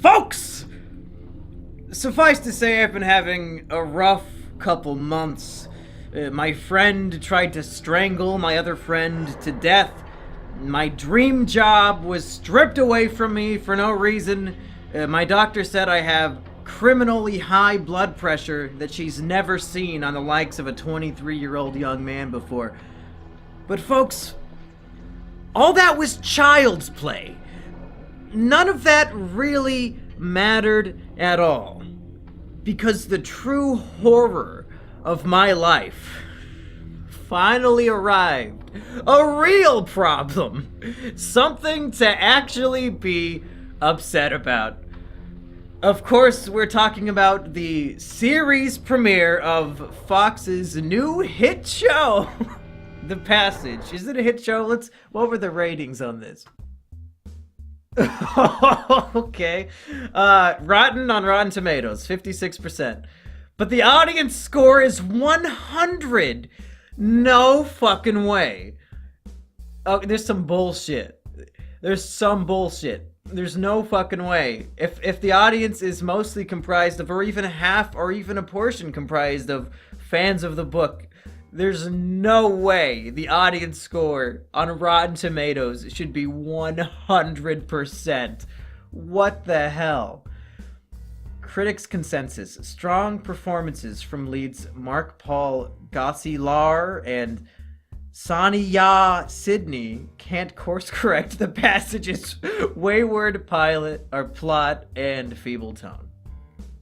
Folks! Suffice to say, I've been having a rough couple months. My friend tried to strangle my other friend to death. My dream job was stripped away from me for no reason. My doctor said I have criminally high blood pressure that she's never seen on the likes of a 23-year-old young man before. But folks, all that was child's play. None of that really mattered at all. Because the true horror of my life finally arrived. A real problem. Something to actually be upset about. Of course, we're talking about the series premiere of Fox's new hit show, The Passage. Is it a hit show? What were the ratings on this? Okay. Rotten on Rotten Tomatoes, 56%. But the audience score is 100. No fucking way. Oh, there's some bullshit. There's no fucking way. If the audience is mostly comprised of, or even half, or even a portion comprised of fans of the book, there's no way the audience score on Rotten Tomatoes should be 100%. What the hell? Critics' consensus. Strong performances from leads Mark-Paul Gosselaar and Saniya Sidney can't course correct the passage's wayward plot and feeble tone.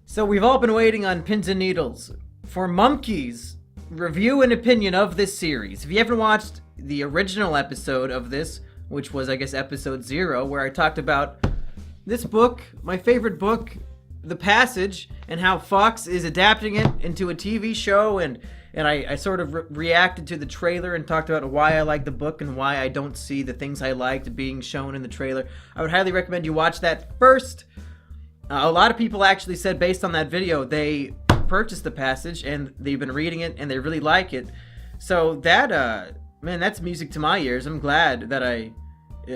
So we've all been waiting on pins and needles for Mumkey's review and opinion of this series. If you haven't watched the original episode of this, which was, I guess, episode 0, where I talked about this book, my favorite book, The Passage, and how Fox is adapting it into a TV show, and I sort of reacted to the trailer and talked about why I like the book and why I don't see the things I liked being shown in the trailer. I would highly recommend you watch that first. A lot of people actually said, based on that video, they purchased The Passage and they've been reading it and they really like it. So that, man, that's music to my ears. I'm glad that I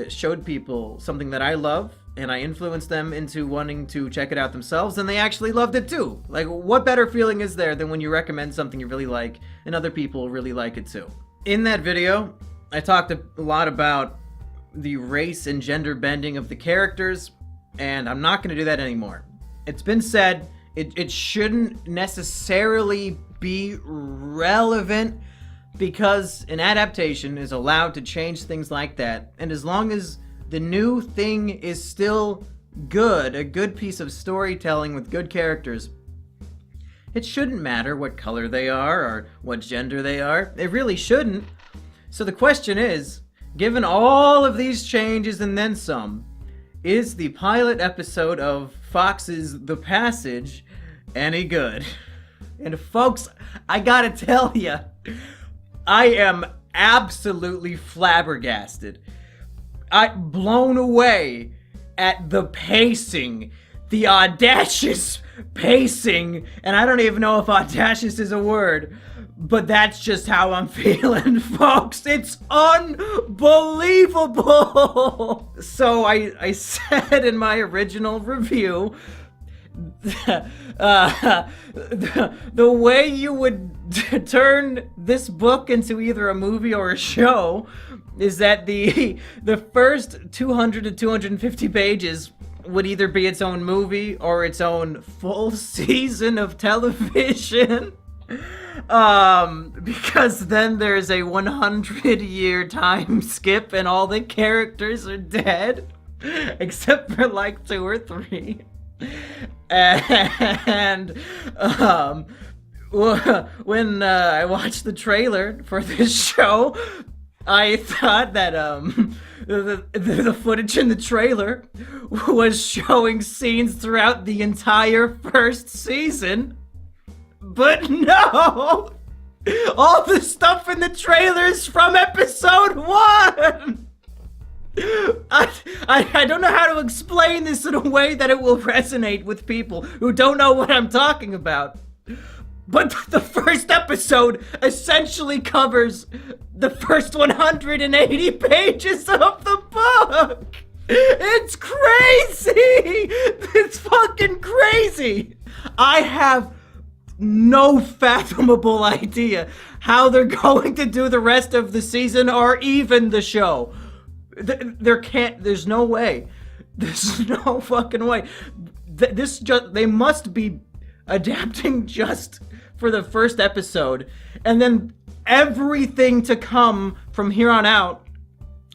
showed people something that I love and I influenced them into wanting to check it out themselves, and they actually loved it too. Like, what better feeling is there than when you recommend something you really like and other people really like it too? In that video, I talked a lot about the race and gender bending of the characters, and I'm not going to do that anymore. It's been said, it shouldn't necessarily be relevant because an adaptation is allowed to change things like that, and as long as the new thing is still good, a good piece of storytelling with good characters, it shouldn't matter what color they are or what gender they are. It really shouldn't. So the question is, given all of these changes and then some, is the pilot episode of Fox's The Passage any good? And folks, I gotta tell ya, I am absolutely flabbergasted. I'm blown away at the pacing, the audacious pacing, and I don't even know if audacious is a word, but that's just how I'm feeling, folks. It's unbelievable. So I said in my original review, the way you would turn this book into either a movie or a show is that the first 200 to 250 pages would either be its own movie or its own full season of television. Because then there's a 100-year time skip and all the characters are dead, except for like 2 or 3. And when I watched the trailer for this show, I thought that the footage in the trailer was showing scenes throughout the entire first season, but no! All the stuff in the trailer is from episode 1! I don't know how to explain this in a way that it will resonate with people who don't know what I'm talking about. But the first episode essentially covers the first 180 pages of the book. It's crazy. It's fucking crazy. I have no fathomable idea how they're going to do the rest of the season or even the show. There's no way. There's no fucking way. They must be adapting just for the first episode, and then everything to come from here on out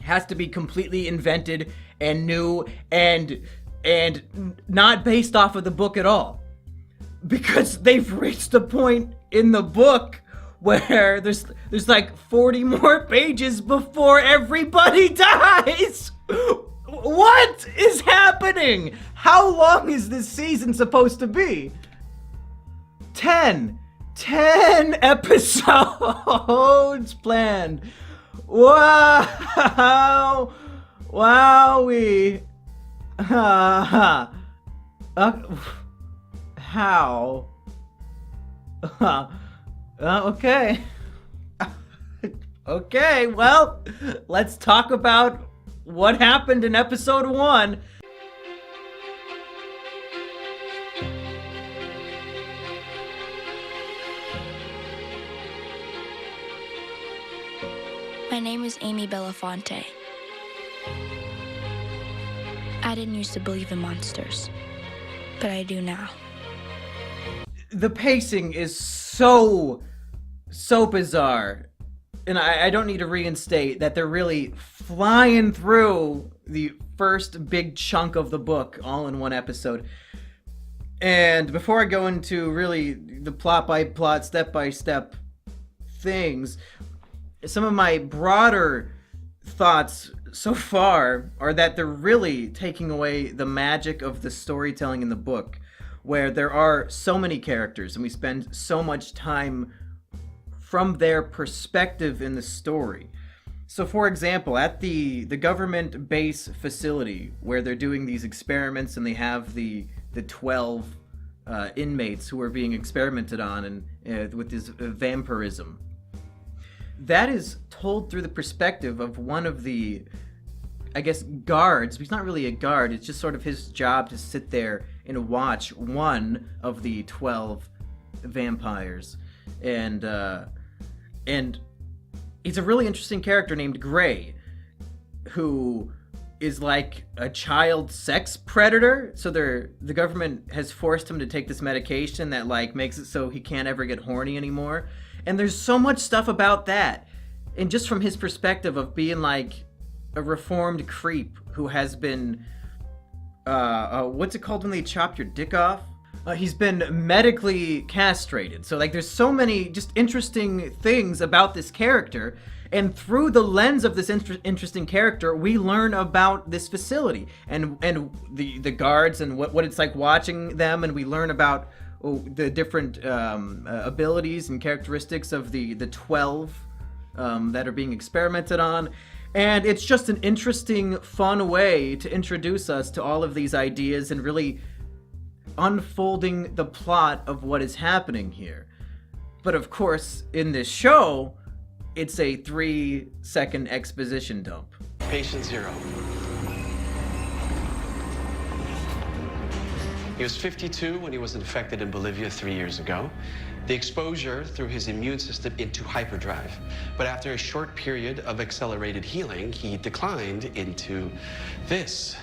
has to be completely invented and new and not based off of the book at all, because they've reached a point in the book where there's like 40 more pages before everybody dies. What is happening? How long is this season supposed to be? 10 episodes planned. Wow. Wowee. How? Okay. Okay, well, let's talk about what happened in episode 1. My name is Amy Belafonte. I didn't used to believe in monsters, but I do now. The pacing is so bizarre. And I don't need to reinstate that they're really flying through the first big chunk of the book all in one episode. And before I go into really the plot by plot, step by step things, some of my broader thoughts so far are that they're really taking away the magic of the storytelling in the book, where there are so many characters and we spend so much time from their perspective in the story. So for example, at the government base facility where they're doing these experiments and they have the 12 inmates who are being experimented on and with this vampirism, that is told through the perspective of one of the, I guess, guards. He's not really a guard, it's just sort of his job to sit there and watch one of the 12 vampires. And he's a really interesting character named Gray, who is like a child sex predator. So the government has forced him to take this medication that like makes it so he can't ever get horny anymore. And there's so much stuff about that. And just from his perspective of being like a reformed creep who has been, what's it called when they chop your dick off? He's been medically castrated. So like there's so many just interesting things about this character. And through the lens of this interesting character, we learn about this facility and the guards and what it's like watching them. And we learn about the different abilities and characteristics of the 12 that are being experimented on. And it's just an interesting, fun way to introduce us to all of these ideas and really unfolding the plot of what is happening here. But of course, in this show, it's a 3-second exposition dump. Patient 0. He was 52 when he was infected in Bolivia 3 years ago. The exposure threw his immune system into hyperdrive. But after a short period of accelerated healing, he declined into this.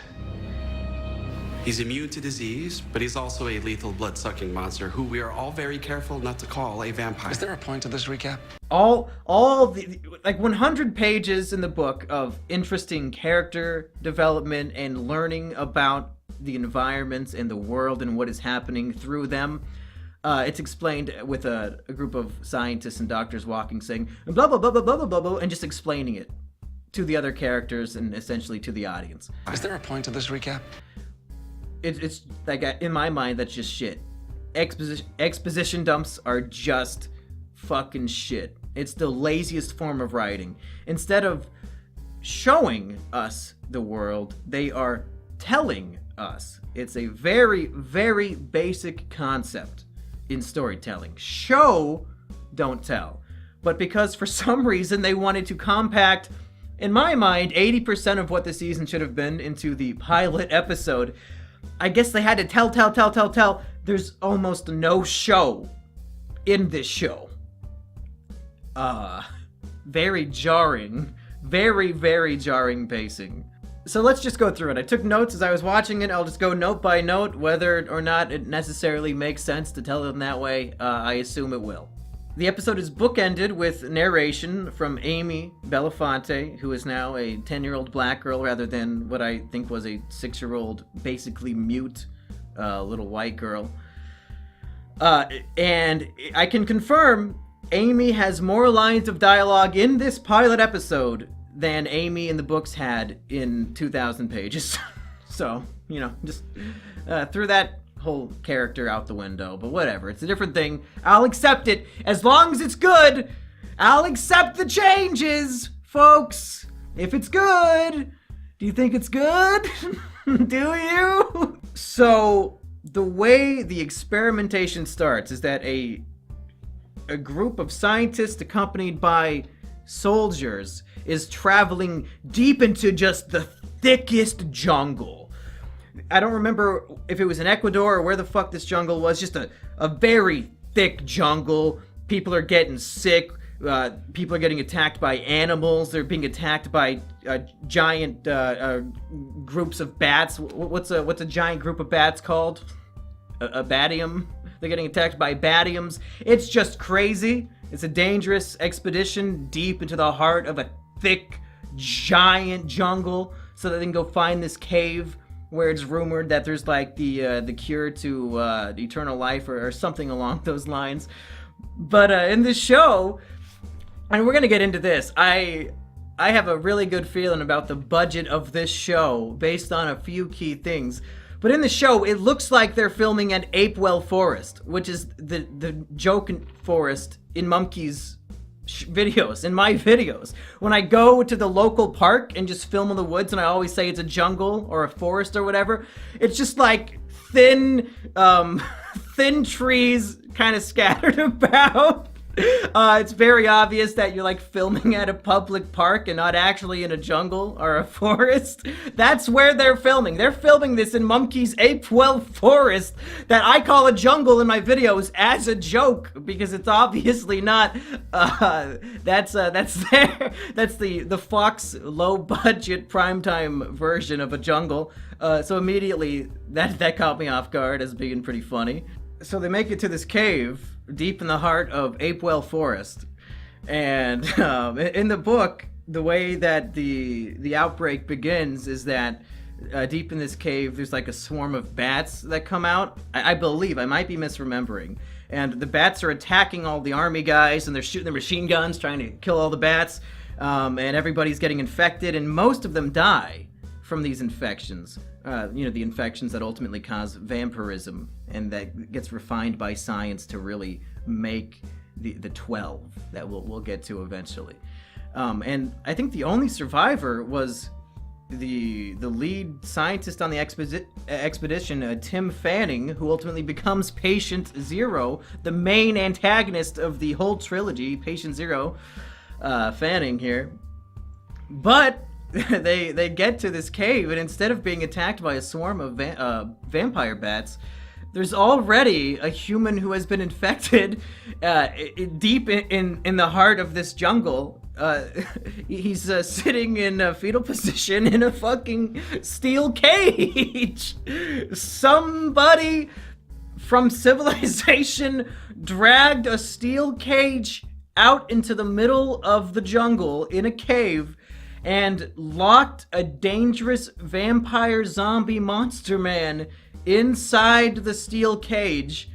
He's immune to disease, but he's also a lethal blood-sucking monster who we are all very careful not to call a vampire. Is there a point to this recap? All the like 100 pages in the book of interesting character development and learning about the environments and the world and what is happening through them. It's explained with a group of scientists and doctors walking, saying blah blah blah blah blah blah blah, and just explaining it to the other characters and essentially to the audience. Is there a point to this recap? It's like, in my mind, that's just shit. Exposition dumps are just fucking shit. It's the laziest form of writing. Instead of showing us the world, they are telling us. It's a very, very basic concept. in storytelling. Show, don't tell. But because for some reason they wanted to compact, in my mind, 80% of what the season should have been into the pilot episode, I guess they had to tell. There's almost no show in this show. Very jarring. Very, very jarring pacing. So let's just go through it. I took notes as I was watching it. I'll just go note by note, whether or not it necessarily makes sense to tell them that way. I assume it will. The episode is bookended with narration from Amy Belafonte, who is now a 10-year-old black girl rather than what I think was a 6-year-old, basically mute little white girl. And I can confirm Amy has more lines of dialogue in this pilot episode than Amy in the books had in 2,000 pages. So, just threw that whole character out the window, but whatever. It's a different thing. I'll accept it. As long as it's good, I'll accept the changes, folks. If it's good. Do you think it's good? Do you? So, the way the experimentation starts is that a group of scientists accompanied by soldiers is traveling deep into just the thickest jungle. I don't remember if it was in Ecuador or where the fuck this jungle was. Just a very thick jungle. People are getting sick. People are getting attacked by animals. They're being attacked by giant groups of bats. What's a giant group of bats called? A batium? They're getting attacked by batiums. It's just crazy. It's a dangerous expedition deep into the heart of a thick, giant jungle so that they can go find this cave where it's rumored that there's like the cure to eternal life or something along those lines. But in this show, and we're gonna get into this, I have a really good feeling about the budget of this show based on a few key things. But in the show, it looks like they're filming at Apewell Forest, which is the joke forest in Mumkey's videos, in my videos. When I go to the local park and just film in the woods, and I always say it's a jungle or a forest or whatever, it's just like thin trees kind of scattered about. It's very obvious that you're like filming at a public park and not actually in a jungle or a forest. That's where they're filming. They're filming this in Mumkey's Apewell Forest that I call a jungle in my videos as a joke because it's obviously not. That's the Fox low budget primetime version of a jungle. So immediately that caught me off guard as being pretty funny. So they make it to this cave deep in the heart of Apewell Forest, and in the book, the way that the outbreak begins is that deep in this cave, there's like a swarm of bats that come out. I believe, I might be misremembering, and the bats are attacking all the army guys, and they're shooting their machine guns, trying to kill all the bats, and everybody's getting infected, and most of them die from these infections. The infections that ultimately cause vampirism, and that gets refined by science to really make the 12 that we'll get to eventually. And I think the only survivor was the lead scientist on the expedition, Tim Fanning, who ultimately becomes Patient Zero, the main antagonist of the whole trilogy, Patient Zero, Fanning here. But they get to this cave, and instead of being attacked by a swarm of vampire bats, there's already a human who has been infected deep in the heart of this jungle. He's sitting in a fetal position in a fucking steel cage. Somebody from civilization dragged a steel cage out into the middle of the jungle in a cave and locked a dangerous vampire zombie monster man inside the steel cage.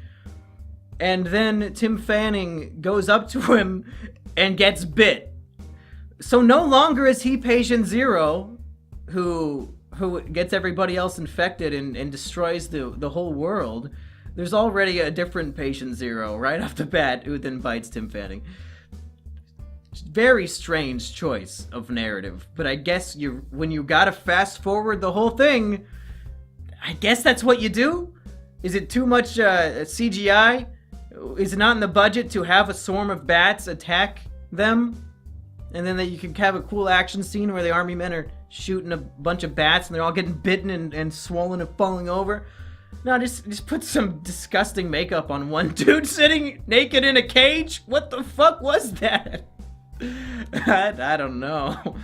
And then Tim Fanning goes up to him and gets bit. So no longer is he Patient Zero, who gets everybody else infected and destroys the whole world. There's already a different Patient Zero right off the bat who then bites Tim Fanning. Very strange choice of narrative, but I guess when you gotta fast forward the whole thing, I guess that's what you do? Is it too much CGI? Is it not in the budget to have a swarm of bats attack them? And then that you could have a cool action scene where the army men are shooting a bunch of bats and they're all getting bitten and swollen and falling over. No, just put some disgusting makeup on one dude sitting naked in a cage. What the fuck was that? I don't know.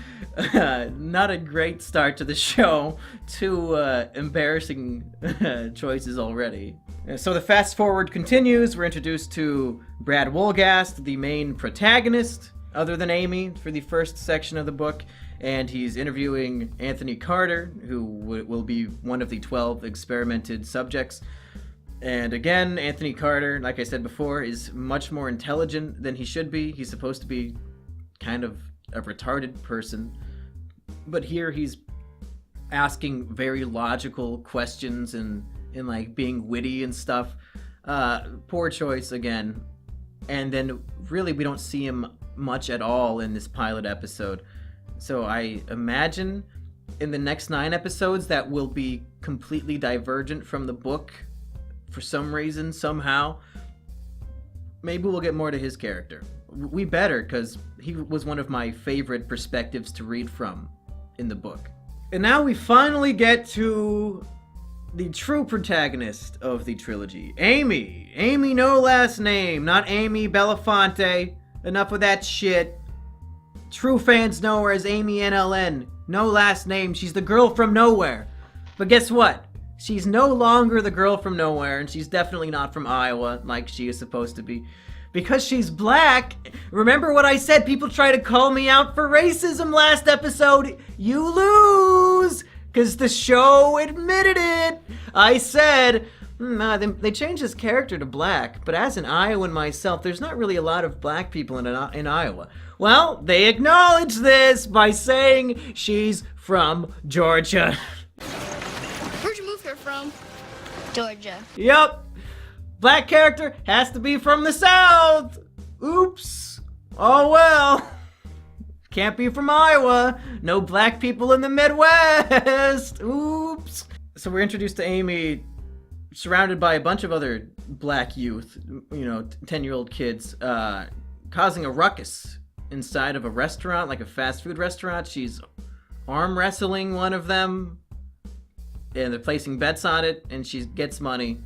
Not a great start to the show. Two embarrassing choices already. So the fast forward continues. We're introduced to Brad Wolgast, the main protagonist, other than Amy, for the first section of the book. And he's interviewing Anthony Carter, who will be one of the 12 experimented subjects. And again, Anthony Carter, like I said before, is much more intelligent than he should be. He's supposed to be kind of a retarded person. But here he's asking very logical questions and like being witty and stuff. Poor choice again. And then really we don't see him much at all in this pilot episode. So I imagine in the next 9 episodes that will be completely divergent from the book for some reason, somehow. Maybe we'll get more to his character. We better, because he was one of my favorite perspectives to read from in the book. And now we finally get to the true protagonist of the trilogy, Amy. Amy, no last name, not Amy Belafonte. Enough of that shit. True fans know her as Amy NLN. No last name. She's the girl from nowhere. But guess what? She's no longer the girl from nowhere, and she's definitely not from Iowa like she is supposed to be. Because she's black. Remember what I said? People try to call me out for racism last episode. You lose. Because the show admitted it. I said, they changed his character to black, but as an Iowan myself, there's not really a lot of black people in Iowa. Well, they acknowledge this by saying she's from Georgia. Where'd you move her from? Georgia. Yup. Black character has to be from the South. Oops. Oh well. Can't be from Iowa. No black people in the Midwest. Oops. So we're introduced to Amy surrounded by a bunch of other black youth, 10-year-old kids, causing a ruckus inside of a restaurant, like a fast food restaurant. She's arm wrestling one of them, and they're placing bets on it, and she gets money.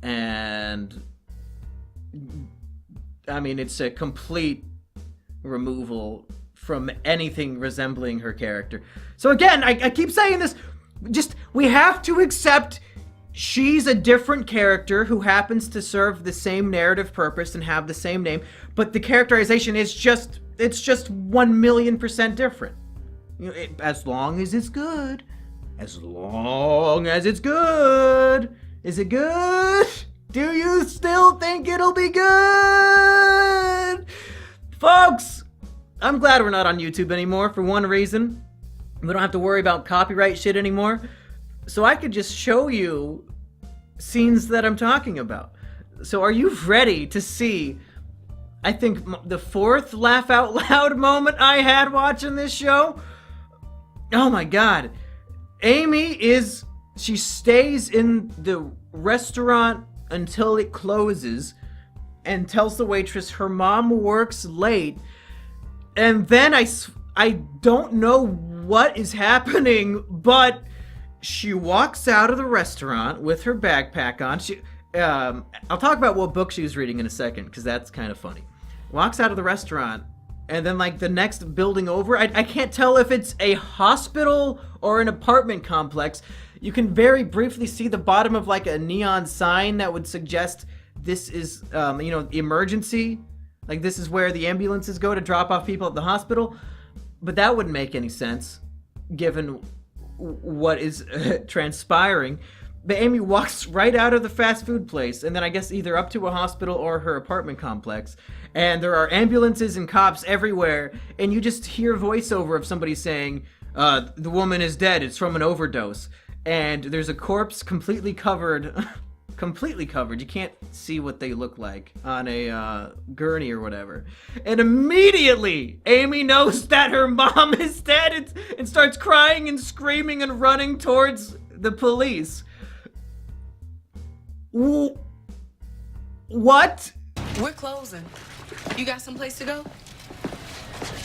And I mean, it's a complete removal from anything resembling her character. So again, I keep saying this, we have to accept she's a different character who happens to serve the same narrative purpose and have the same name, but the characterization is just 1,000,000% different. As long as it's good. As long as it's good. Is it good? Do you still think it'll be good? Folks, I'm glad we're not on YouTube anymore for one reason. We don't have to worry about copyright shit anymore. So I could just show you scenes that I'm talking about. So are you ready to see, I think, the 4th laugh out loud moment I had watching this show? Oh my god. She stays in the restaurant until it closes and tells the waitress her mom works late. And then I don't know what is happening, but she walks out of the restaurant with her backpack on. I'll talk about what book she was reading in a second, because that's kind of funny. Walks out of the restaurant, and then like the next building over, I can't tell if it's a hospital or an apartment complex. You can very briefly see the bottom of like a neon sign that would suggest this is, emergency. Like this is where the ambulances go to drop off people at the hospital. But that wouldn't make any sense, given what is transpiring. But Amy walks right out of the fast food place, and then I guess either up to a hospital or her apartment complex. And there are ambulances and cops everywhere, and you just hear voiceover of somebody saying, the woman is dead, it's from an overdose. And there's a corpse completely covered, you can't see what they look like, on a gurney or whatever. And immediately, Amy knows that her mom is dead and starts crying and screaming and running towards the police. What? We're closing. You got someplace to go?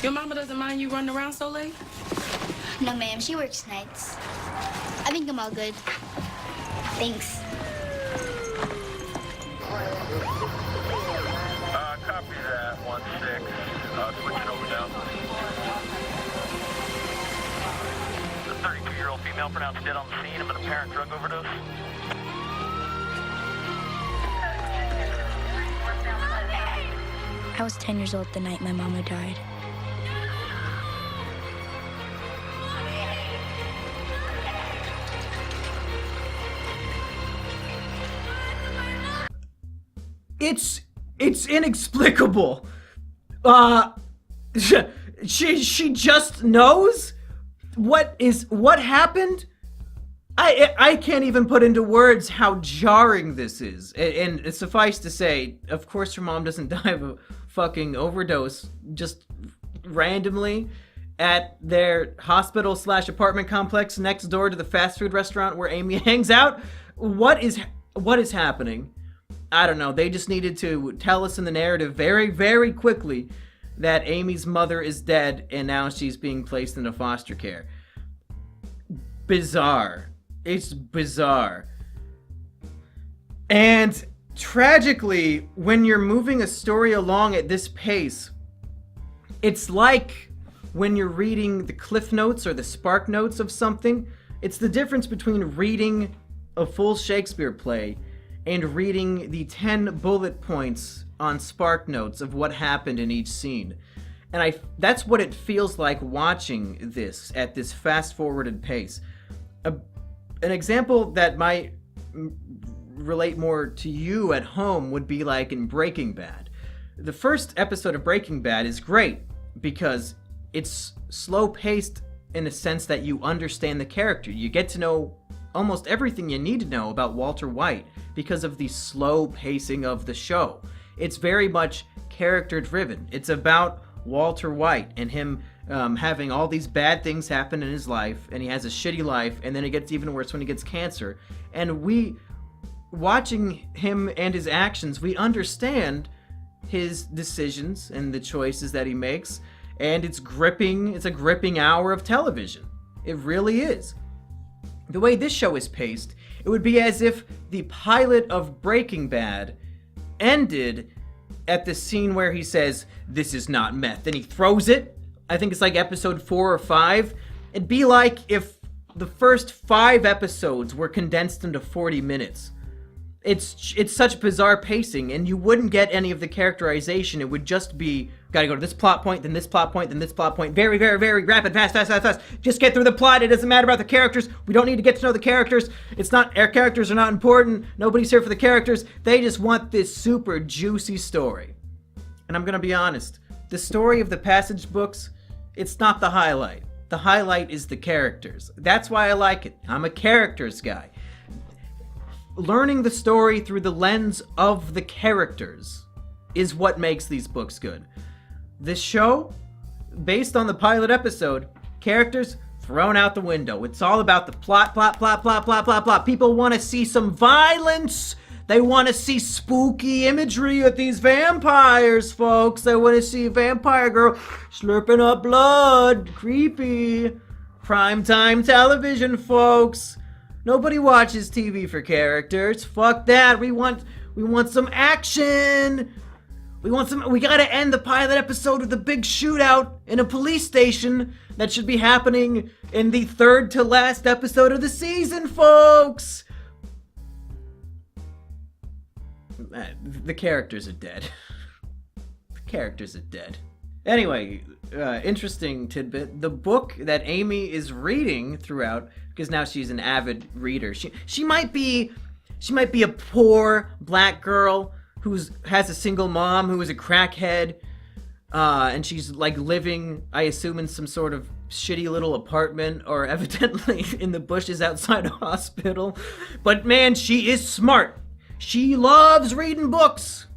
Your mama doesn't mind you running around so late? No, ma'am, she works nights. I think I'm all good. Thanks. Copy that, 1-6. Switch it over now. The 32-year-old female pronounced dead on the scene of an apparent drug overdose. I was 10 years old the night my mama died. It's inexplicable. She just knows what happened. I can't even put into words how jarring this is. And suffice to say, of course her mom doesn't die of a fucking overdose just randomly at their hospital/apartment complex next door to the fast food restaurant where Amy hangs out. What is happening? I don't know. They just needed to tell us in the narrative very, very quickly that Amy's mother is dead and now she's being placed into foster care. Bizarre. It's bizarre. And tragically, when you're moving a story along at this pace, it's like when you're reading the cliff notes or the spark notes of something. It's the difference between reading a full Shakespeare play and reading the 10 bullet points on spark notes of what happened in each scene. And that's what it feels like watching this at this fast-forwarded pace. An example that might relate more to you at home would be like in Breaking Bad. The first episode of Breaking Bad is great because it's slow-paced in a sense that you understand the character. You get to know almost everything you need to know about Walter White because of the slow pacing of the show. It's very much character driven. It's about Walter White and him having all these bad things happen in his life, and he has a shitty life, and then it gets even worse when he gets cancer. And watching him and his actions, we understand his decisions and the choices that he makes, and it's a gripping hour of television. It really is. The way this show is paced, it would be as if the pilot of Breaking Bad ended at the scene where he says, "This is not meth," and he throws it. I think it's like episode 4 or 5. It'd be like if the first 5 episodes were condensed into 40 minutes. It's such bizarre pacing, and you wouldn't get any of the characterization. It would just be, gotta go to this plot point, then this plot point, then this plot point. Very, very, very rapid, fast. Just get through the plot. It doesn't matter about the characters. We don't need to get to know the characters. Our characters are not important. Nobody's here for the characters. They just want this super juicy story. And I'm gonna be honest. The story of the Passage books, it's not the highlight. The highlight is the characters. That's why I like it. I'm a characters guy. Learning the story through the lens of the characters is what makes these books good. This show, based on the pilot episode, characters thrown out the window. It's all about the plot. People want to see some violence. They want to see spooky imagery with these vampires, folks. They want to see a vampire girl slurping up blood. Creepy. Primetime television, folks. Nobody watches TV for characters. Fuck that. We want some action. We gotta end the pilot episode with a big shootout in a police station that should be happening in the 3rd to last episode of the season, folks. The characters are dead. The characters are dead. Anyway, interesting tidbit. The book that Amy is reading throughout, because now she's an avid reader. She might be a poor black girl who has a single mom who is a crackhead, and she's like living, I assume, in some sort of shitty little apartment or evidently in the bushes outside a hospital. But man, she is smart. She loves reading books.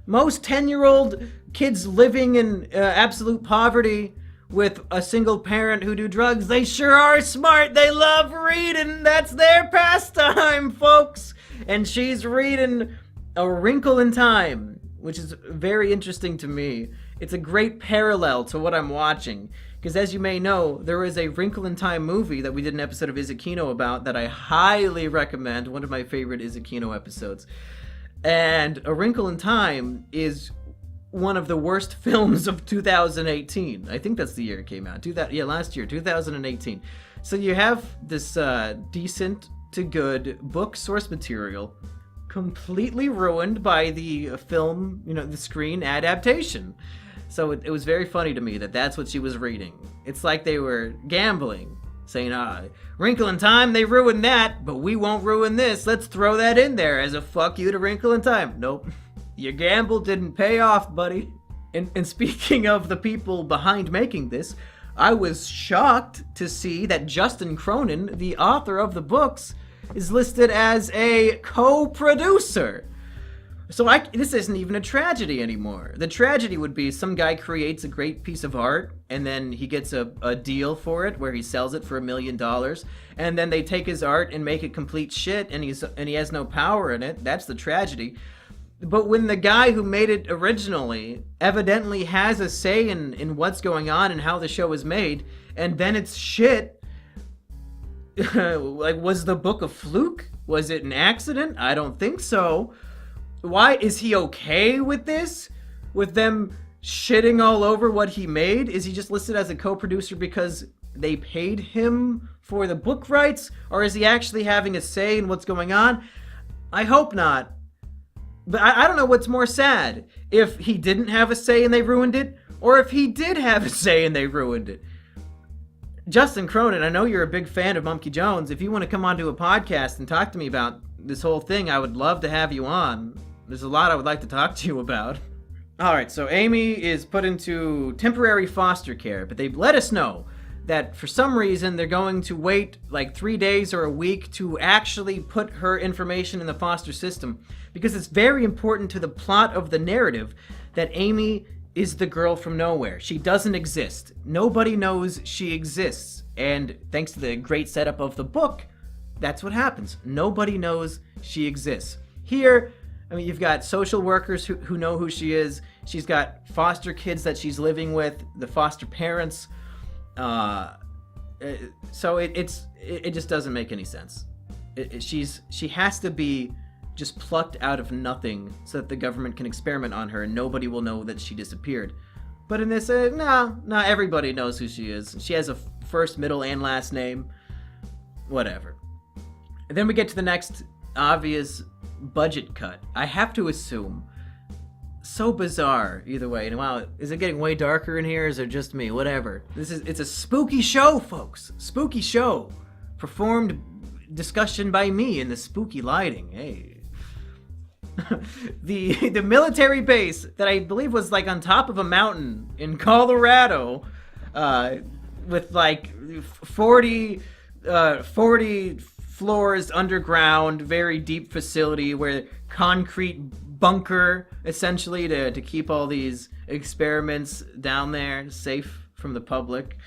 Most 10-year-old kids living in absolute poverty with a single parent who do drugs, they sure are smart. They love reading. That's their pastime, folks. And she's reading A Wrinkle in Time, which is very interesting to me. It's a great parallel to what I'm watching, because as you may know, there is a Wrinkle in Time movie that we did an episode of Izukino about that I highly recommend, one of my favorite Izukino episodes. And A Wrinkle in Time is one of the worst films of 2018. I think that's the year it came out. Last year, 2018. So you have this decent to good book source material completely ruined by the film, the screen adaptation. So it was very funny to me that that's what she was reading. It's like they were gambling, saying, Wrinkle in Time, they ruined that, but we won't ruin this. Let's throw that in there as a fuck you to Wrinkle in Time. Nope. Your gamble didn't pay off, buddy. And speaking of the people behind making this, I was shocked to see that Justin Cronin, the author of the books, is listed as a co-producer. So this isn't even a tragedy anymore. The tragedy would be some guy creates a great piece of art and then he gets a deal for it where he sells it for $1 million, and then they take his art and make it complete shit and he has no power in it. That's the tragedy. But when the guy who made it originally evidently has a say in what's going on and how the show is made, and then it's shit, like, was the book a fluke? Was it an accident? I don't think so. Why is he okay with this? With them shitting all over what he made? Is he just listed as a co-producer because they paid him for the book rights? Or is he actually having a say in what's going on? I hope not. But I don't know what's more sad. If he didn't have a say and they ruined it, or if he did have a say and they ruined it. Justin Cronin, I know you're a big fan of Mumkey Jones. If you want to come onto a podcast and talk to me about this whole thing, I would love to have you on. There's a lot I would like to talk to you about. Alright, so Amy is put into temporary foster care, but they've let us know that for some reason they're going to wait like 3 days or a week to actually put her information in the foster system, because it's very important to the plot of the narrative that Amy is the girl from nowhere. She doesn't exist. Nobody knows she exists. And thanks to the great setup of the book, that's what happens. Nobody knows she exists. Here, I mean, you've got social workers who know who she is. She's got foster kids that she's living with, the foster parents. So it just doesn't make any sense. She has to be just plucked out of nothing so that the government can experiment on her and nobody will know that she disappeared. But in this, no, everybody knows who she is. She has a first, middle, and last name. Whatever. And then we get to the next obvious budget cut. I have to assume. So bizarre, either way. And wow, is it getting way darker in here? Or is it just me? Whatever. It's a spooky show, folks. Spooky show. Performed discussion by me in the spooky lighting. Hey. the military base that I believe was like on top of a mountain in Colorado, with like 40 floors underground, very deep facility where concrete bunker essentially to keep all these experiments down there safe from the public.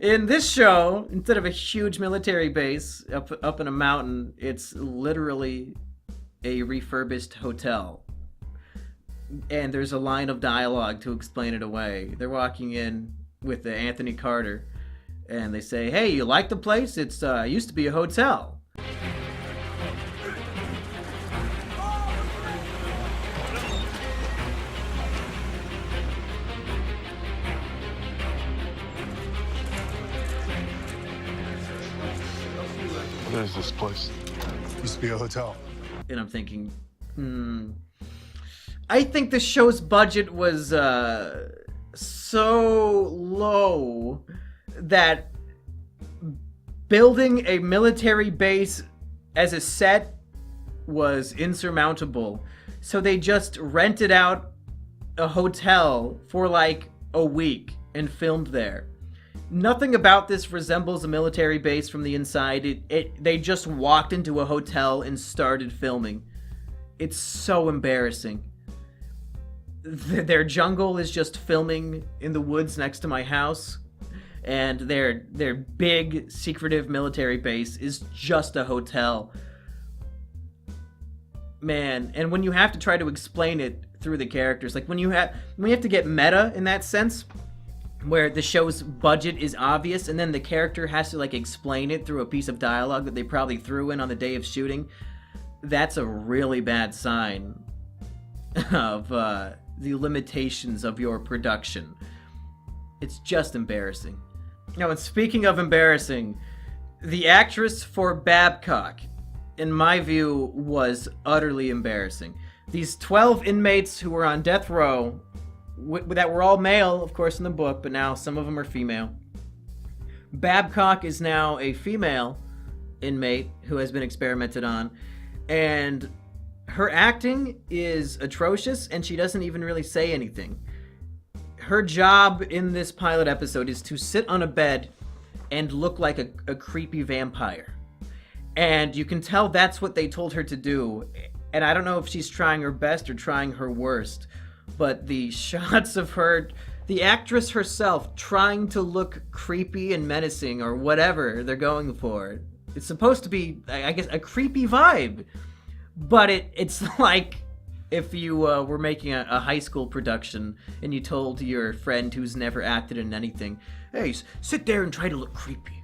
In this show, instead of a huge military base up in a mountain, it's literally a refurbished hotel. And there's a line of dialogue to explain it away. They're walking in with Anthony Carter, and they say, "Hey, you like the place? It's used to be a hotel." What is this place? Used to be a hotel. And I'm thinking, I think the show's budget was so low that building a military base as a set was insurmountable. So they just rented out a hotel for like a week and filmed there. Nothing about this resembles a military base from the inside. They just walked into a hotel and started filming. It's so embarrassing. Their jungle is just filming in the woods next to my house, and their big secretive military base is just a hotel. man, and when you have to try to explain it through the characters, like when you have to get meta in that sense, where the show's budget is obvious and then the character has to like explain it through a piece of dialogue that they probably threw in on the day of shooting, that's a really bad sign of the limitations of your production. It's just embarrassing. Now, and speaking of embarrassing, the actress for Babcock, in my view, was utterly embarrassing. These 12 inmates who were on death row, that were all male, of course, in the book, but now some of them are female. Babcock is now a female inmate who has been experimented on, and her acting is atrocious, and she doesn't even really say anything. Her job in this pilot episode is to sit on a bed and look like a creepy vampire. And you can tell that's what they told her to do. And I don't know if she's trying her best or trying her worst, but the shots of her, the actress herself, trying to look creepy and menacing or whatever they're going for, it's supposed to be, I guess, a creepy vibe. But it's like if you were making a high school production and you told your friend who's never acted in anything, hey, sit there and try to look creepy.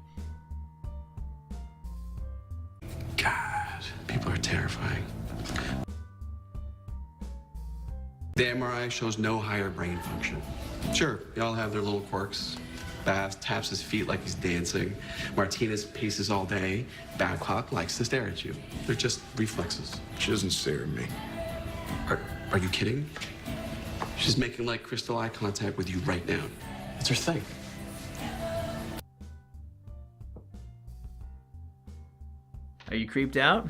God, people are terrifying. The MRI shows no higher brain function. Sure, they all have their little quirks. Bass taps his feet like he's dancing. Martinez paces all day. Babcock likes to stare at you. They're just reflexes. She doesn't stare at me. Are you kidding? She's making like crystal eye contact with you right now. It's her thing. Are you creeped out?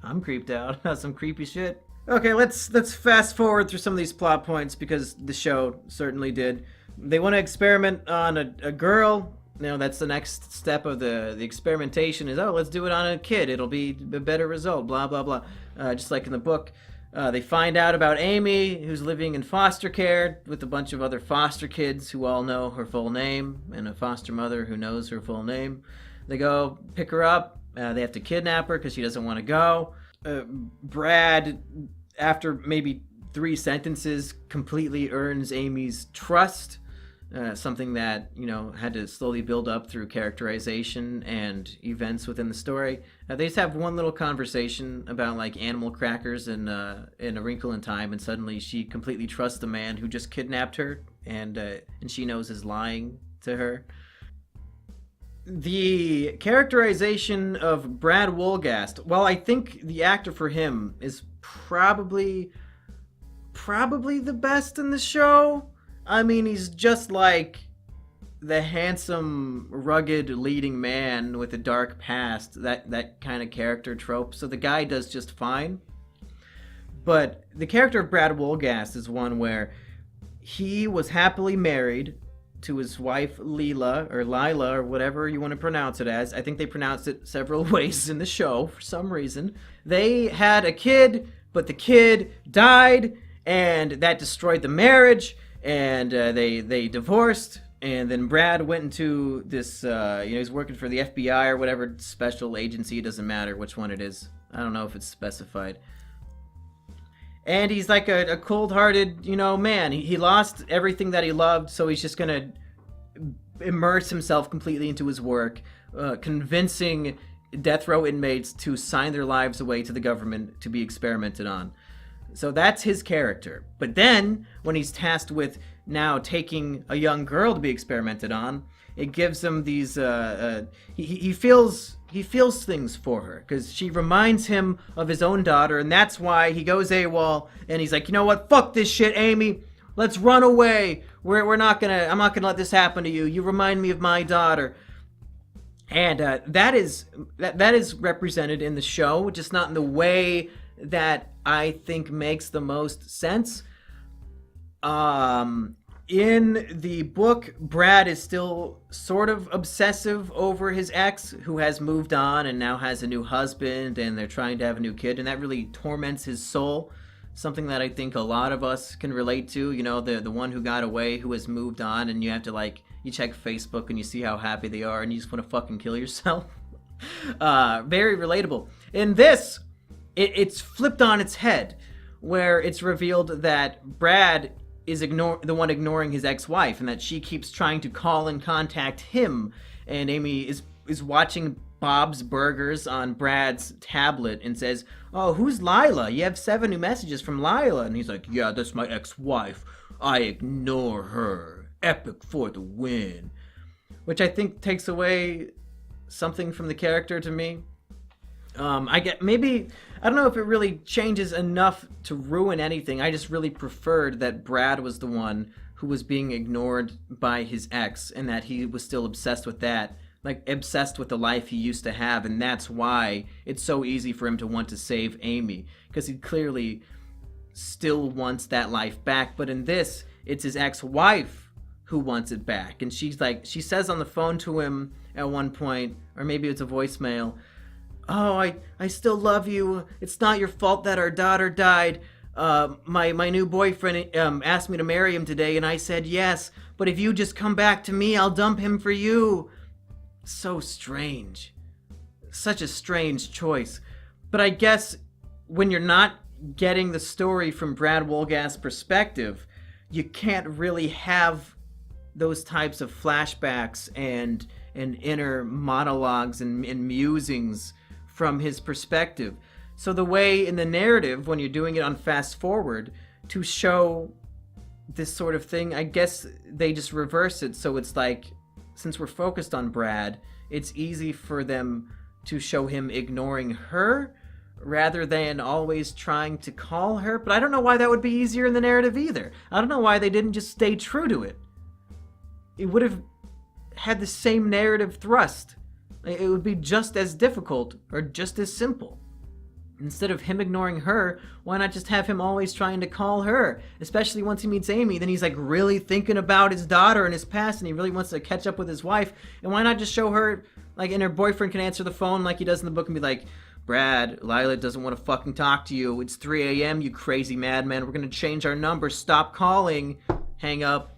I'm creeped out. That's some creepy shit. Okay, let's fast forward through some of these plot points because the show certainly did. They want to experiment on a girl. You know, that's the next step of the experimentation is, oh, let's do it on a kid. It'll be a better result, blah, blah, blah. Just like in the book. They find out about Amy, who's living in foster care with a bunch of other foster kids who all know her full name, and a foster mother who knows her full name. They go pick her up. They have to kidnap her because she doesn't want to go. Brad, after maybe 3 sentences, completely earns Amy's trust. Something that, you know, had to slowly build up through characterization and events within the story. They just have one little conversation about like animal crackers and A Wrinkle in Time, and suddenly she completely trusts the man who just kidnapped her, and she knows is lying to her. The characterization of Brad Wolgast, well, I think the actor for him is probably the best in the show. I mean, he's just like the handsome, rugged leading man with a dark past, that kind of character trope. So the guy does just fine. But the character of Brad Wolgast is one where he was happily married to his wife Lila or whatever you want to pronounce it as. I think they pronounced it several ways in the show for some reason. They had a kid, but the kid died, and that destroyed the marriage. And they divorced, and then Brad went into this, he's working for the FBI or whatever special agency, it doesn't matter which one it is. I don't know if it's specified. And he's like a cold-hearted, man. He lost everything that he loved, so he's just going to immerse himself completely into his work, convincing death row inmates to sign their lives away to the government to be experimented on. So that's his character. But then, when he's tasked with now taking a young girl to be experimented on, it gives him these, he feels things for her, because she reminds him of his own daughter, and that's why he goes AWOL, and he's like, you know what, fuck this shit, Amy, let's run away, I'm not gonna let this happen to you, you remind me of my daughter. And that is represented in the show, just not in the way that I think makes the most sense. In the book, Brad is still sort of obsessive over his ex, who has moved on and now has a new husband, and they're trying to have a new kid, and that really torments his soul. Something that I think a lot of us can relate to, the one who got away, who has moved on, and you have to you check Facebook and you see how happy they are, and you just want to fucking kill yourself. Very relatable. In this, it's flipped on its head, where it's revealed that Brad is the one ignoring his ex-wife, and that she keeps trying to call and contact him, and Amy is watching Bob's Burgers on Brad's tablet and says, "Oh, who's Lila? You have 7 new messages from Lila." And he's like, "Yeah, that's my ex-wife. I ignore her. Epic for the win." Which I think takes away something from the character to me. I don't know if it really changes enough to ruin anything. I just really preferred that Brad was the one who was being ignored by his ex, and that he was still obsessed with that, like obsessed with the life he used to have, and that's why it's so easy for him to want to save Amy, because he clearly still wants that life back. But in this, it's his ex-wife who wants it back, and she says on the phone to him at one point, or maybe it's a voicemail, "Oh, I still love you. It's not your fault that our daughter died. My new boyfriend asked me to marry him today, and I said yes. But if you just come back to me, I'll dump him for you." So strange. Such a strange choice. But I guess when you're not getting the story from Brad Wolgass's perspective, you can't really have those types of flashbacks and inner monologues and musings from his perspective. So the way in the narrative, when you're doing it on fast forward, to show this sort of thing, I guess they just reverse it. So it's like, since we're focused on Brad, it's easy for them to show him ignoring her rather than always trying to call her. But I don't know why that would be easier in the narrative either. I don't know why they didn't just stay true to it. It would have had the same narrative thrust. It would be just as difficult or just as simple. Instead of him ignoring her, why not just have him always trying to call her? Especially once he meets Amy, then he's like really thinking about his daughter and his past, and he really wants to catch up with his wife. And why not just show her, like, and her boyfriend can answer the phone like he does in the book and be like, "Brad, Lila doesn't want to fucking talk to you. It's 3 a.m., you crazy madman. We're going to change our number. Stop calling." Hang up.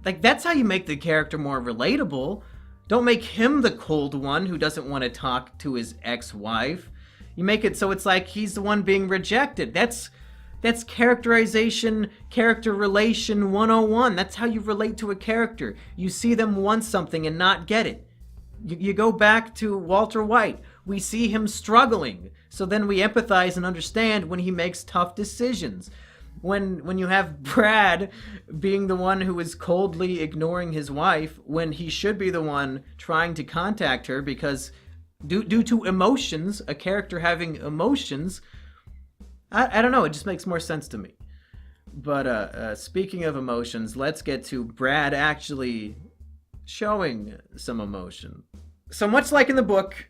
Like, that's how you make the character more relatable. Don't make him the cold one who doesn't want to talk to his ex-wife. You make it so it's like he's the one being rejected. That's characterization, character relation 101. That's how you relate to a character. You see them want something and not get it. You go back to Walter White. We see him struggling. So then we empathize and understand when he makes tough decisions. When you have Brad being the one who is coldly ignoring his wife when he should be the one trying to contact her because due to emotions, a character having emotions, I don't know, it just makes more sense to me. But speaking of emotions, let's get to Brad actually showing some emotion. So much like in the book,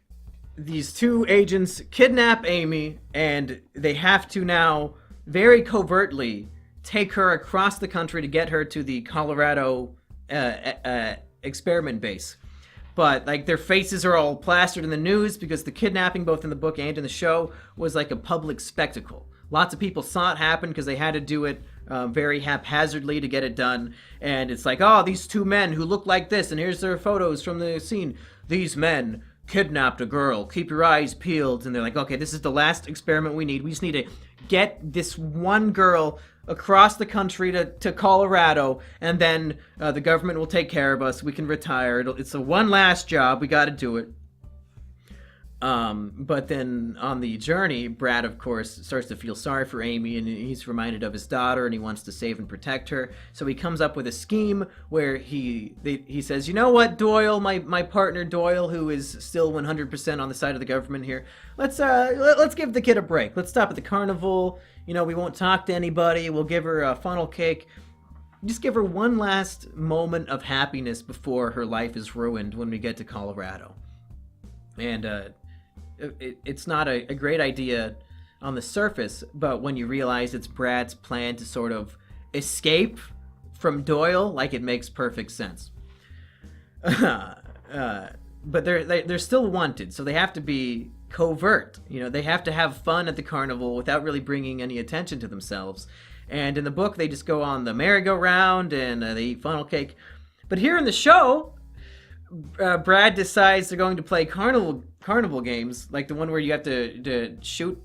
these two agents kidnap Amy, and they have to now very covertly take her across the country to get her to the Colorado experiment base. But like their faces are all plastered in the news because the kidnapping, both in the book and in the show, was like a public spectacle. Lots of people saw it happen because they had to do it very haphazardly to get it done. And it's like, oh, these two men who look like this, and here's their photos from the scene. These men kidnapped a girl. Keep your eyes peeled. And they're like, okay, this is the last experiment we need. We just need to get this one girl across the country to Colorado, and then the government will take care of us. We can retire. It's a one last job. We got to do it. But then on the journey, Brad, of course, starts to feel sorry for Amy, and he's reminded of his daughter, and he wants to save and protect her. So he comes up with a scheme where he says, you know what, Doyle, my partner Doyle, who is still 100% on the side of the government here, let's give the kid a break. Let's stop at the carnival. You know, we won't talk to anybody. We'll give her a funnel cake. Just give her one last moment of happiness before her life is ruined when we get to Colorado. And it's not a great idea on the surface, but when you realize it's Brad's plan to sort of escape from Doyle, like, it makes perfect sense. But they're still wanted, so they have to be covert. You know, they have to have fun at the carnival without really bringing any attention to themselves. And in the book, they just go on the merry-go-round and they eat funnel cake. But here in the show, Brad decides they're going to play carnival games, like the one where you have to shoot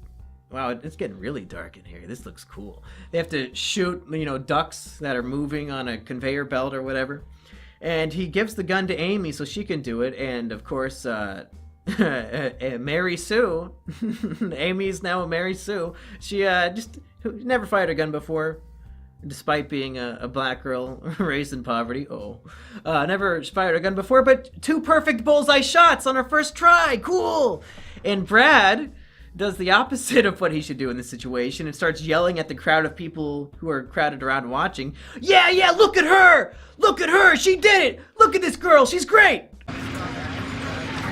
Wow, it's getting really dark in here. This looks cool. They have to shoot, ducks that are moving on a conveyor belt or whatever. And he gives the gun to Amy so she can do it. And, of course, Mary Sue, Amy's now Mary Sue. She just never fired a gun before, despite being a black girl raised in poverty. Never fired a gun before, but 2 perfect bullseye shots on her first try. Cool. And Brad does the opposite of what he should do in this situation and starts yelling at the crowd of people who are crowded around watching. Yeah, look at her! Look at her! She did it! Look at this girl! She's great! Are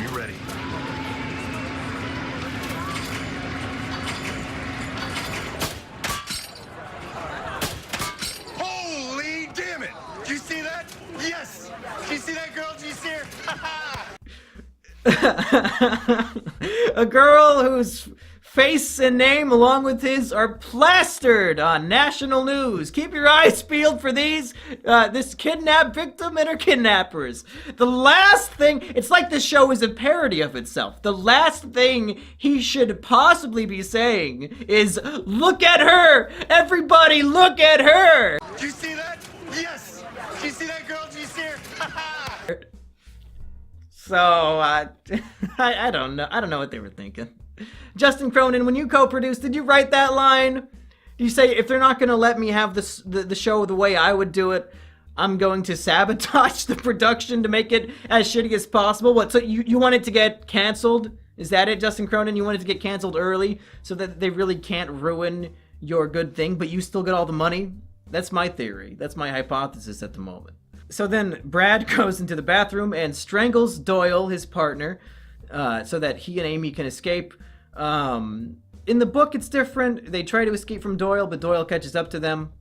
you ready? Holy damn it! Did you see that? Yes! Did you see that girl? Did you see her? A girl whose face and name, along with his, are plastered on national news. Keep your eyes peeled for this kidnapped victim and her kidnappers. The last thing, it's like this show is a parody of itself. The last thing he should possibly be saying is, look at her! Everybody look at her! Did you see that? Yes! Did you see that girl? Did you see her? So, I don't know. I don't know what they were thinking. Justin Cronin, when you co-produced, did you write that line? Did you say, if they're not going to let me have the show the way I would do it, I'm going to sabotage the production to make it as shitty as possible? What, so you want it to get canceled? Is that it, Justin Cronin? You want it to get canceled early so that they really can't ruin your good thing, but you still get all the money? That's my theory. That's my hypothesis at the moment. So then Brad goes into the bathroom and strangles Doyle, his partner, so that he and Amy can escape. In the book, it's different. They try to escape from Doyle, but Doyle catches up to them.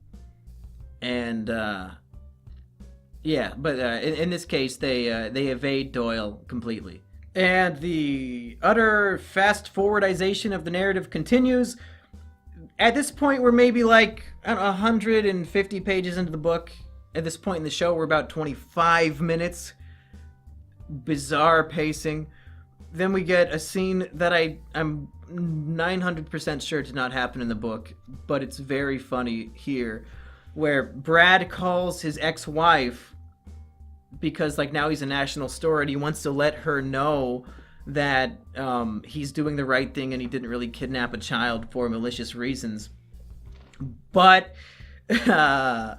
And, in this case, they evade Doyle completely. And the utter fast-forwardization of the narrative continues. At this point, we're maybe like, 150 pages into the book. At this point in the show, we're about 25 minutes. Bizarre pacing. Then we get a scene that I'm 900% sure did not happen in the book, but it's very funny here, where Brad calls his ex-wife because, now he's a national star and he wants to let her know that he's doing the right thing and he didn't really kidnap a child for malicious reasons. But the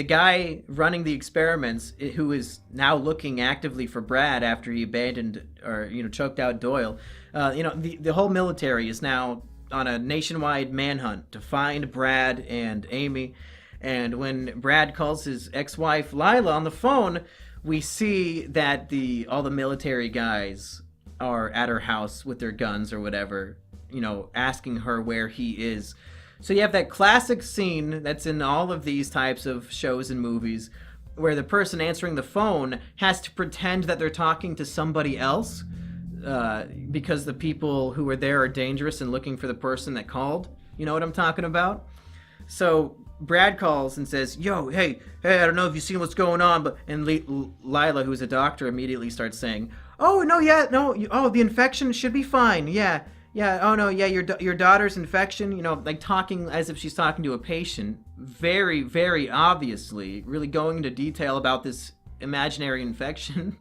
guy running the experiments, who is now looking actively for Brad after he abandoned or choked out Doyle, the whole military is now on a nationwide manhunt to find Brad and Amy. And when Brad calls his ex-wife Lila on the phone, we see that all the military guys are at her house with their guns or whatever, asking her where he is. So you have that classic scene that's in all of these types of shows and movies where the person answering the phone has to pretend that they're talking to somebody else because the people who are there are dangerous and looking for the person that called. You know what I'm talking about? So Brad calls and says, yo, hey, I don't know if you've seen what's going on, and Lila, who's a doctor, immediately starts saying, the infection should be fine, yeah, your daughter's infection, talking as if she's talking to a patient, very, very obviously, really going into detail about this imaginary infection.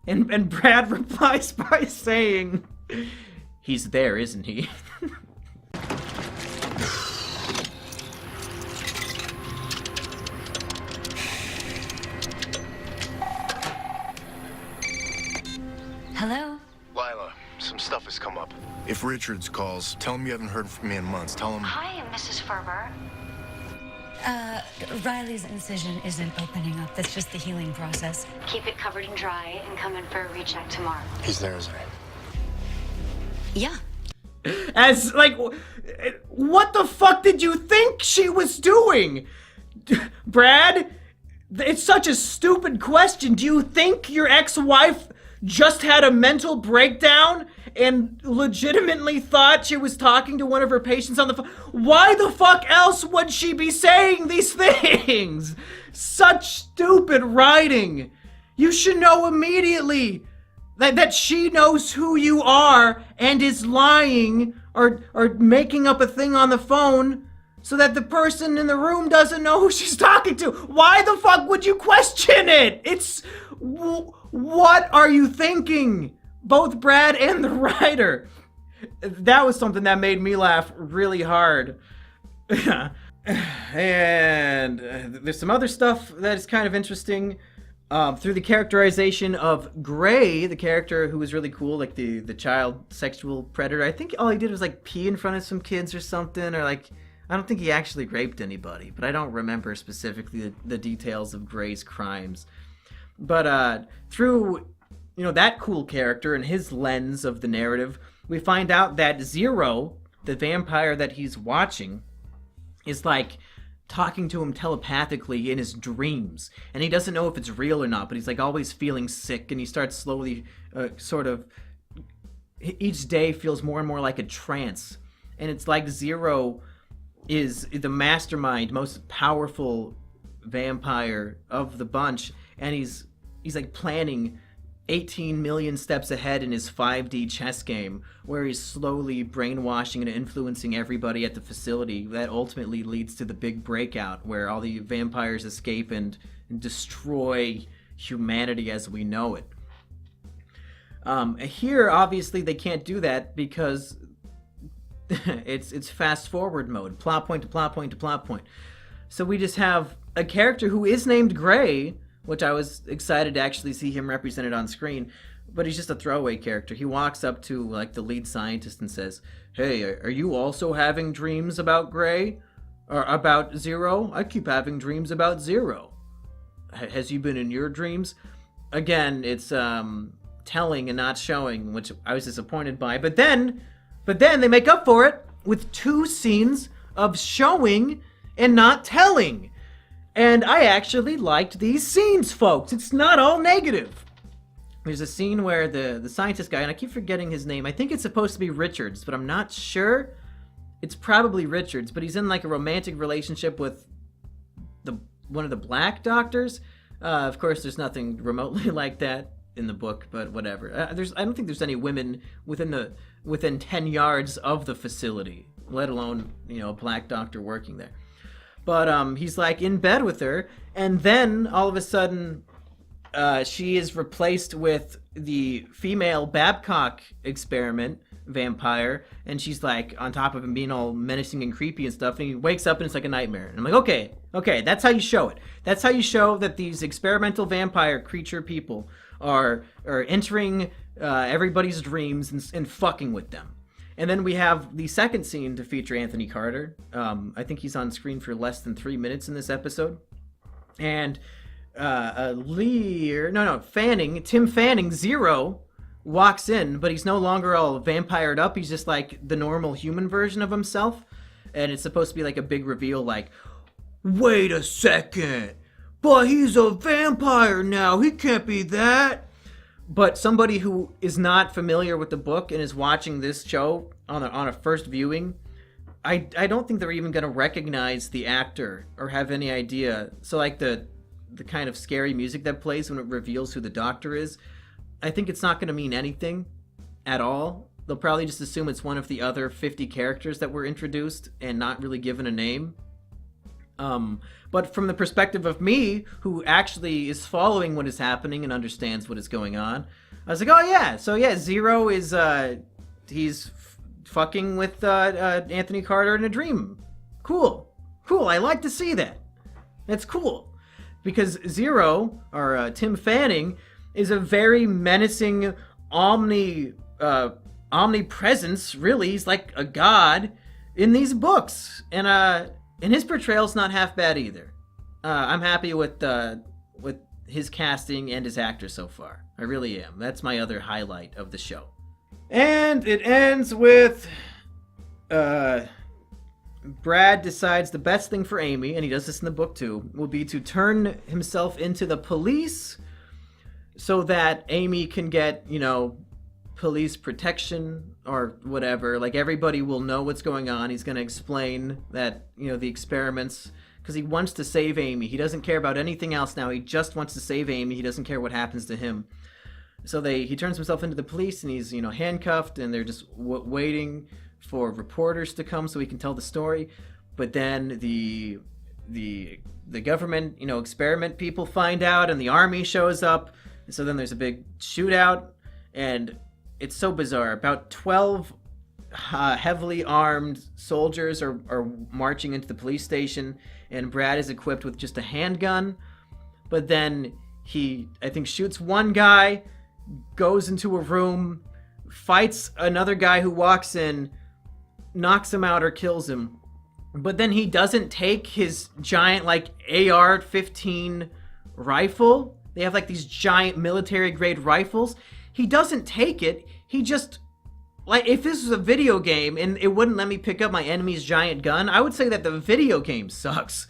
and Brad replies by saying, he's there, isn't he? Hello? Lila, some stuff has come up. If Richards calls, tell him you haven't heard from me in months. Tell him... Hi, Mrs. Ferber. Riley's incision isn't opening up. That's just the healing process. Keep it covered and dry and come in for a recheck tomorrow. He's there, isn't he? Yeah. As, what the fuck did you think she was doing? Brad? It's such a stupid question. Do you think your ex-wife just had a mental breakdown and legitimately thought she was talking to one of her patients on the phone? Why the fuck else would she be saying these things? Such stupid writing. You should know immediately that she knows who you are and is lying or making up a thing on the phone so that the person in the room doesn't know who she's talking to. Why the fuck would you question it? What are you thinking? Both Brad and the writer. That was something that made me laugh really hard. And there's some other stuff that is kind of interesting. Through the characterization of Gray, the character who was really cool, like the child sexual predator. I think all he did was like pee in front of some kids or something, or like, I don't think he actually raped anybody, but I don't remember specifically the details of Gray's crimes. But through, that cool character and his lens of the narrative, we find out that Zero, the vampire that he's watching, is like talking to him telepathically in his dreams, and he doesn't know if it's real or not, but he's like always feeling sick, and he starts slowly each day feels more and more like a trance, and it's like Zero is the mastermind, most powerful vampire of the bunch, and he's like planning 18 million steps ahead in his 5D chess game, where he's slowly brainwashing and influencing everybody at the facility. That ultimately leads to the big breakout, where all the vampires escape and destroy humanity as we know it. Here, obviously, they can't do that because it's fast forward mode, plot point to plot point to plot point. So we just have a character who is named Gray, which I was excited to actually see him represented on screen, but he's just a throwaway character. He walks up to like the lead scientist and says, "Hey, are you also having dreams about Gray? Or about Zero? I keep having dreams about Zero. Has you been in your dreams?" Again, it's telling and not showing, which I was disappointed by. But then they make up for it with 2 scenes of showing and not telling. And I actually liked these scenes, folks. It's not all negative. There's a scene where the scientist guy, and I keep forgetting his name. I think it's supposed to be Richards, but I'm not sure. It's probably Richards, but he's in like a romantic relationship with one of the black doctors. Of course, there's nothing remotely like that in the book, but whatever. I don't think there's any women within 10 yards of the facility, let alone a black doctor working there. But he's like in bed with her, and then all of a sudden she is replaced with the female Babcock experiment vampire, and she's like on top of him being all menacing and creepy and stuff, and he wakes up and it's like a nightmare. And I'm like, okay, that's how you show it. That's how you show that these experimental vampire creature people are entering everybody's dreams and fucking with them. And then we have the second scene to feature Anthony Carter. I think he's on screen for less than 3 minutes in this episode. And Tim Fanning, Zero, walks in, but he's no longer all vampired up. He's just like the normal human version of himself. And it's supposed to be like a big reveal, like, wait a second, but he's a vampire now. He can't be that. But somebody who is not familiar with the book and is watching this show on a first viewing, I don't think they're even going to recognize the actor or have any idea. So like the kind of scary music that plays when it reveals who the doctor is, I think it's not going to mean anything at all. They'll probably just assume it's one of the other 50 characters that were introduced and not really given a name. But from the perspective of me, who actually is following what is happening and understands what is going on, I was like, oh yeah, so yeah, Zero is, he's fucking with Anthony Carter in a dream. Cool, I like to see that. That's cool. Because Zero, or Tim Fanning, is a very menacing omnipresence, really. He's like a god in these books. And his portrayal's not half bad either. I'm happy with his casting and his actor so far. I really am. That's my other highlight of the show. And it ends with Brad decides the best thing for Amy, and he does this in the book too, will be to turn himself into the police so that Amy can get, police protection or whatever. Like, everybody will know what's going on. He's going to explain that, the experiments, because he wants to save Amy. He doesn't care about anything else now. He just wants to save Amy. He doesn't care what happens to him. So he turns himself into the police, and he's, handcuffed, and they're just waiting for reporters to come so he can tell the story. But then the government, experiment people find out, and the army shows up. And so then there's a big shootout, and it's so bizarre. About 12 heavily armed soldiers are marching into the police station, and Brad is equipped with just a handgun. But then he, I think, shoots one guy, goes into a room, fights another guy who walks in, knocks him out or kills him. But then he doesn't take his giant, AR-15 rifle. They have, these giant military-grade rifles. He doesn't take it. He just... if this was a video game and it wouldn't let me pick up my enemy's giant gun, I would say that the video game sucks.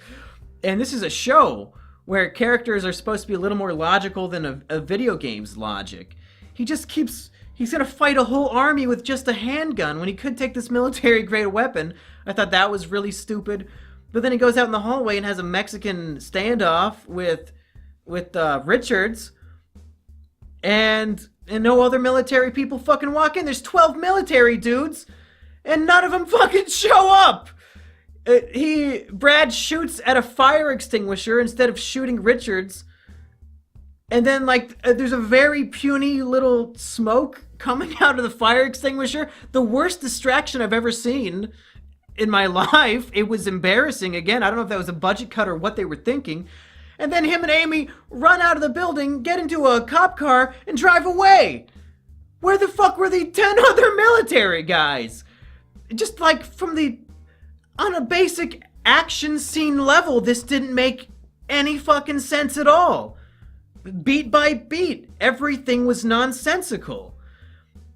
And this is a show where characters are supposed to be a little more logical than a video game's logic. He just keeps... He's gonna fight a whole army with just a handgun when he could take this military-grade weapon. I thought that was really stupid. But then he goes out in the hallway and has a Mexican standoff with Richards. And no other military people fucking walk in. There's 12 military dudes, and none of them fucking show up. Brad shoots at a fire extinguisher instead of shooting Richards. And then, there's a very puny little smoke coming out of the fire extinguisher. The worst distraction I've ever seen in my life. It was embarrassing. Again, I don't know if that was a budget cut or what they were thinking. And then him and Amy run out of the building, get into a cop car, and drive away. Where the fuck were the 10 other military guys? Just on a basic action scene level, this didn't make any fucking sense at all. Beat by beat, everything was nonsensical.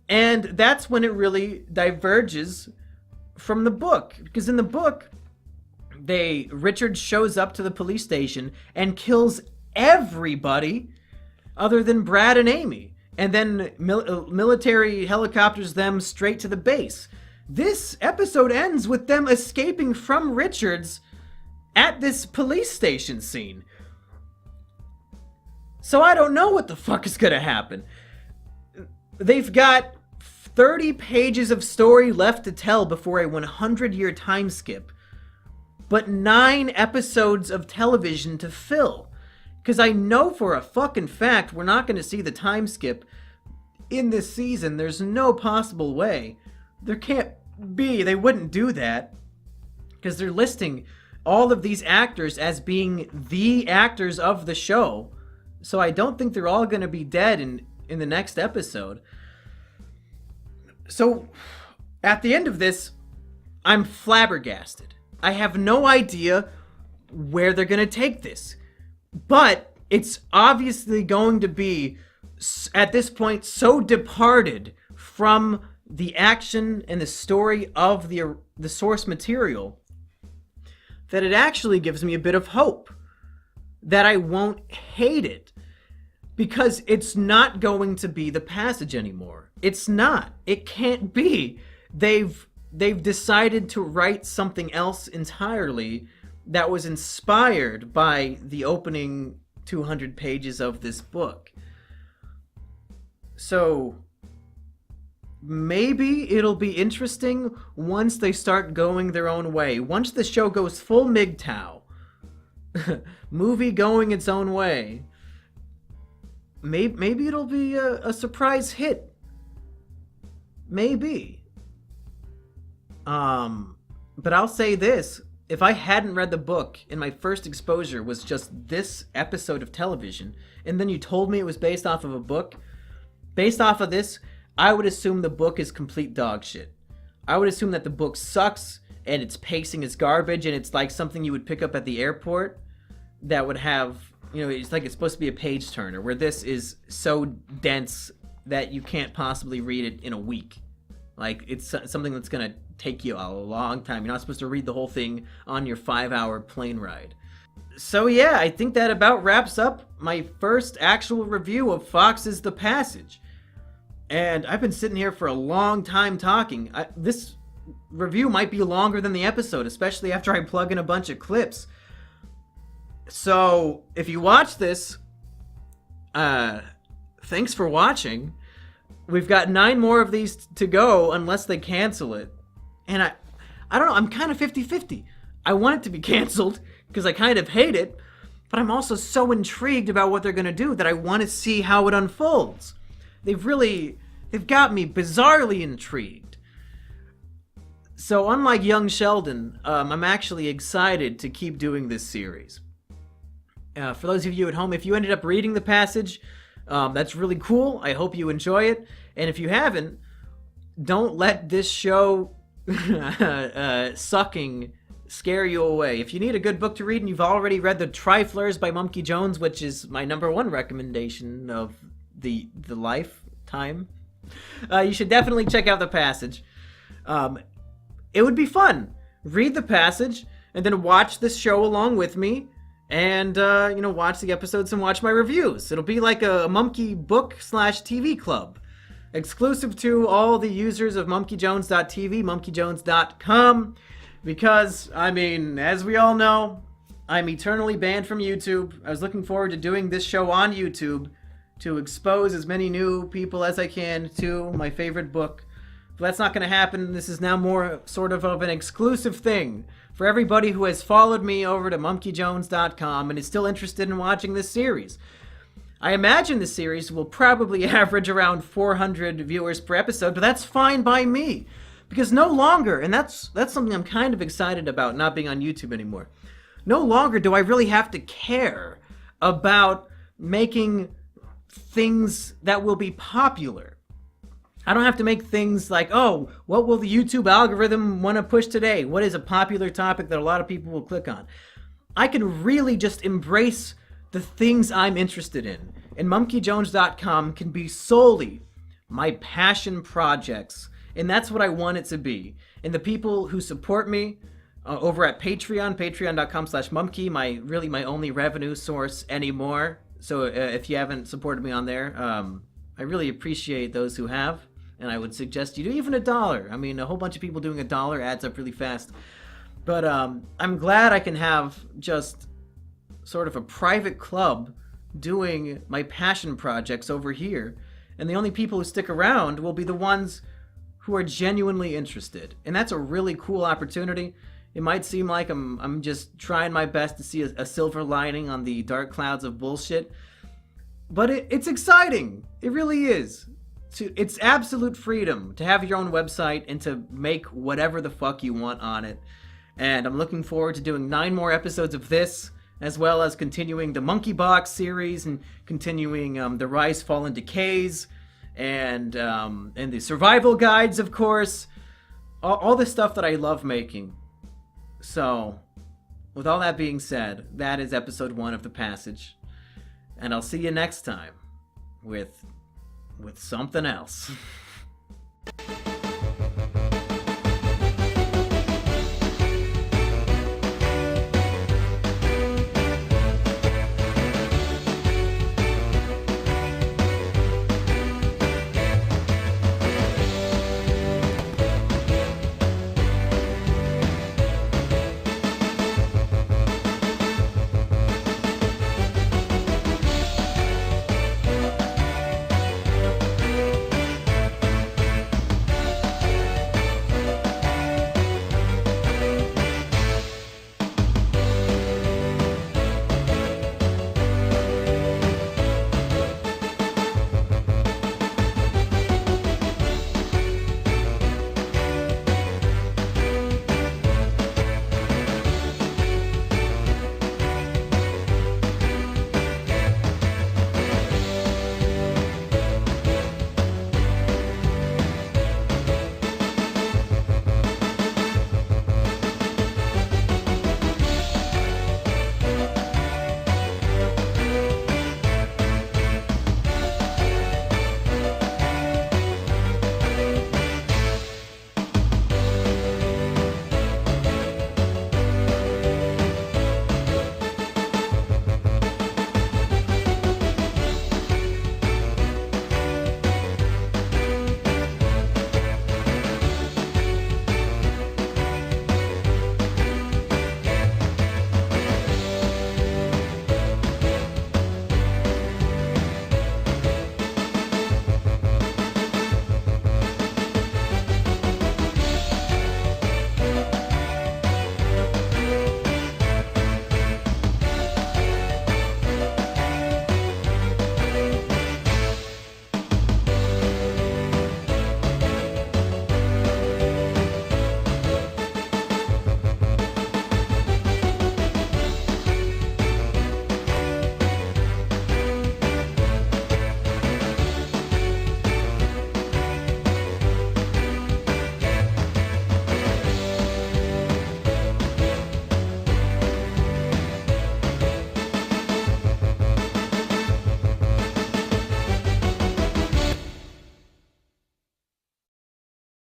And that's when it really diverges from the book. Because in the book, Richard shows up to the police station and kills everybody other than Brad and Amy. And then military helicopters them straight to the base. This episode ends with them escaping from Richards at this police station scene. So I don't know what the fuck is gonna happen. They've got 30 pages of story left to tell before a 100-year time skip. But 9 episodes of television to fill. Because I know for a fucking fact we're not going to see the time skip in this season. There's no possible way. There can't be. They wouldn't do that. Because they're listing all of these actors as being the actors of the show. So I don't think they're all going to be dead in the next episode. So at the end of this, I'm flabbergasted. I have no idea where they're going to take this. But it's obviously going to be, at this point, so departed from the action and the story of the source material that it actually gives me a bit of hope that I won't hate it. Because it's not going to be The Passage anymore. It's not. It can't be. They've decided to write something else entirely that was inspired by the opening 200 pages of this book. So maybe it'll be interesting once they start going their own way. Once the show goes full MGTOW, movie going its own way, maybe it'll be a surprise hit. Maybe. But I'll say this. If I hadn't read the book and my first exposure was just this episode of television, and then you told me it was based off of a book, based off of this, I would assume the book is complete dog shit. I would assume that the book sucks and its pacing is garbage and it's like something you would pick up at the airport that would have, it's like it's supposed to be a page turner, where this is so dense that you can't possibly read it in a week. Like, it's something that's going to take you a long time. You're not supposed to read the whole thing on your 5-hour plane ride. So yeah, I think that about wraps up my first actual review of Fox's The Passage. And I've been sitting here for a long time talking. This review might be longer than the episode, especially after I plug in a bunch of clips. So, if you watch this, thanks for watching. We've got 9 more of these to go, unless they cancel it. And I don't know, I'm kind of 50-50. I want it to be canceled because I kind of hate it, but I'm also so intrigued about what they're going to do that I want to see how it unfolds. They've got me bizarrely intrigued. So unlike young Sheldon, I'm actually excited to keep doing this series. For those of you at home, if you ended up reading The Passage, that's really cool. I hope you enjoy it. And if you haven't, don't let this show sucking scare you away. If you need a good book to read and you've already read The Triflers by Mumkey Jones, which is my number one recommendation of the lifetime, you should definitely check out The Passage. It would be fun. Read The Passage and then watch this show along with me and, watch the episodes and watch my reviews. It'll be like a Mumkey book/TV club. Exclusive to all the users of monkeyjones.tv, monkeyjones.com, because, as we all know, I'm eternally banned from YouTube. I was looking forward to doing this show on YouTube to expose as many new people as I can to my favorite book. But that's not going to happen. This is now more sort of an exclusive thing for everybody who has followed me over to monkeyjones.com and is still interested in watching this series. I imagine the series will probably average around 400 viewers per episode, but that's fine by me. Because no longer, and that's something I'm kind of excited about not being on YouTube anymore, no longer do I really have to care about making things that will be popular. I don't have to make things like, oh, what will the YouTube algorithm want to push today? What is a popular topic that a lot of people will click on? I can really just embrace the things I'm interested in. And monkeyjones.com can be solely my passion projects. And that's what I want it to be. And the people who support me over at Patreon, patreon.com/mumkey, my only revenue source anymore. So if you haven't supported me on there, I really appreciate those who have. And I would suggest you do even $1. A whole bunch of people doing $1 adds up really fast. But I'm glad I can have just sort of a private club doing my passion projects over here. And the only people who stick around will be the ones who are genuinely interested. And that's a really cool opportunity. It might seem like I'm just trying my best to see a silver lining on the dark clouds of bullshit. But it's exciting. It really is. It's absolute freedom to have your own website and to make whatever the fuck you want on it. And I'm looking forward to doing 9 more episodes of this, as well as continuing the Monkey Box series and continuing the Rise, Fall, and Decays, and the survival guides, of course. All the stuff that I love making. So, with all that being said, that is episode 1 of The Passage. And I'll see you next time with something else.